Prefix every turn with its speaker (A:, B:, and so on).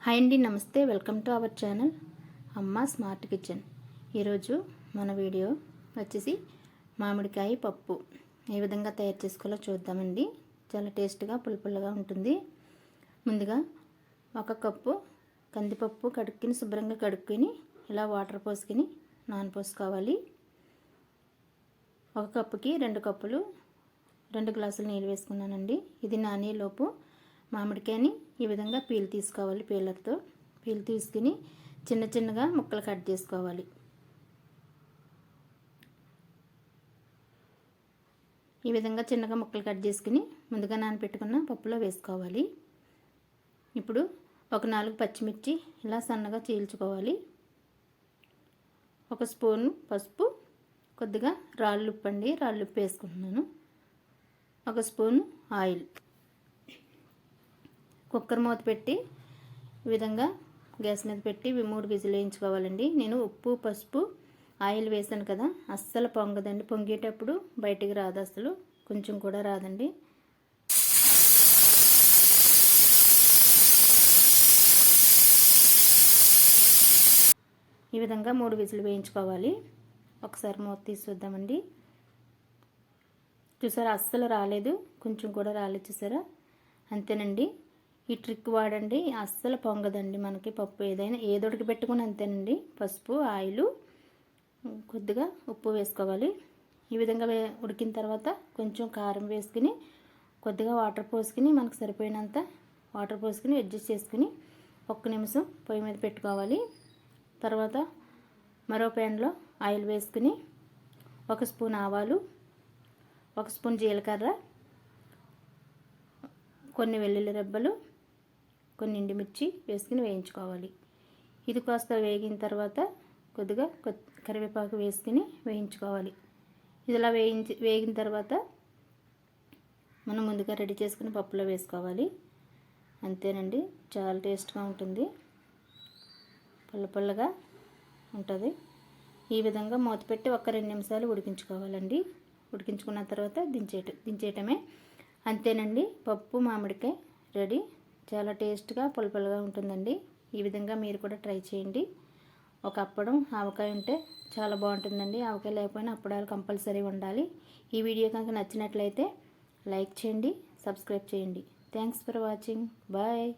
A: Hi అండి, నమస్తే. Welcome to our channel అమ్మ స్మార్ట్ కిచెన్. ఈరోజు మన వీడియో వచ్చేసి మామిడికాయ పప్పు ఏ విధంగా తయారు చేసుకోవాలో చూద్దామండి. చాలా టేస్ట్గా పులుపులుగా ఉంటుంది. ముందుగా 1 కప్పు కందిపప్పు శుభ్రంగా కడుక్కొని ఇలా వాటర్ పోసుకొని నానపోసుకోవాలి. 1 కప్పుకి 2 కప్పులు 2 గ్లాసులు నీళ్ళు వేసుకున్నానండి. ఇది నానేలోపు మామిడికాయని ఈ విధంగా పీల్ తీసుకోవాలి. పీలర్తో పీల్ తీసుకుని చిన్నగా ముక్కలు కట్ చేసుకోవాలి. ఈ విధంగా చిన్నగా ముక్కలు కట్ చేసుకుని ముందుగా నానబెట్టుకున్న పప్పులో వేసుకోవాలి. ఇప్పుడు ఒక 4 పచ్చిమిర్చి ఇలా సన్నగా చీల్చుకోవాలి. 1 స్పూను పసుపు, కొద్దిగా రాళ్ళుప్పు అండి, రాళ్ళుప్పు వేసుకుంటున్నాను. 1 స్పూను ఆయిల్. కుక్కర్ మూత పెట్టి ఈ విధంగా గ్యాస్ మీద పెట్టి 3 విజిల్ వేయించుకోవాలండి. నేను ఉప్పు, పసుపు, ఆయిల్ వేసాను కదా, అస్సలు పొంగదండి. పొంగేటప్పుడు బయటికి రాదు, అసలు కొంచెం కూడా రాదండి. ఈ విధంగా 3 విజిల్ వేయించుకోవాలి. ఒకసారి మూత తీసి చూద్దామండి. చూసారా, అస్సలు రాలేదు, కొంచెం కూడా రాలేదు. చూసారా, అంతేనండి. ఈ ట్రిక్ వాడండి, అస్సలు పొంగదండి. మనకి పప్పు ఏదోటికి పెట్టుకుని అంతేనండి. పసుపు, ఆయిల్, కొద్దిగా ఉప్పు వేసుకోవాలి. ఈ విధంగా ఉడికిన తర్వాత కొంచెం కారం వేసుకుని కొద్దిగా వాటర్ పోసుకుని మనకు సరిపోయినంత వాటర్ పోసుకుని అడ్జస్ట్ చేసుకుని 1 నిమిషం పొయ్యి మీద పెట్టుకోవాలి. తర్వాత మరో ప్యాన్లో ఆయిల్ వేసుకుని 1 స్పూన్ ఆవాలు, 1 స్పూన్ జీలకర్ర, కొన్ని వెల్లుల్లి రెబ్బలు, కొన్ని ఎండుమిర్చి వేసుకుని వేయించుకోవాలి. ఇది కాస్త వేగిన తర్వాత కొద్దిగా కరివేపాకు వేసుకుని వేయించుకోవాలి. ఇదిలా వేగిన తర్వాత మనం ముందుగా రెడీ చేసుకుని పప్పులో వేసుకోవాలి. అంతేనండి, చాలా టేస్ట్గా ఉంటుంది, పుల్లగా ఉంటుంది. ఈ విధంగా మూత పెట్టి 2 నిమిషాలు ఉడికించుకోవాలండి. ఉడికించుకున్న తర్వాత దించేయటమే. అంతేనండి, పప్పు మామిడికాయ రెడీ. చాలా టేస్ట్గా పులుపులుగా ఉంటుందండి. ఈ విధంగా మీరు కూడా ట్రై చేయండి. ఒక అప్పడం, ఆవకాయ ఉంటే చాలా బాగుంటుందండి. ఆవకాయ లేకపోయినా అప్పడాలు కంపల్సరీ ఉండాలి. ఈ వీడియో కనుక నచ్చినట్లయితే లైక్ చేయండి, సబ్స్క్రైబ్ చేయండి. Thanks for watching. బాయ్.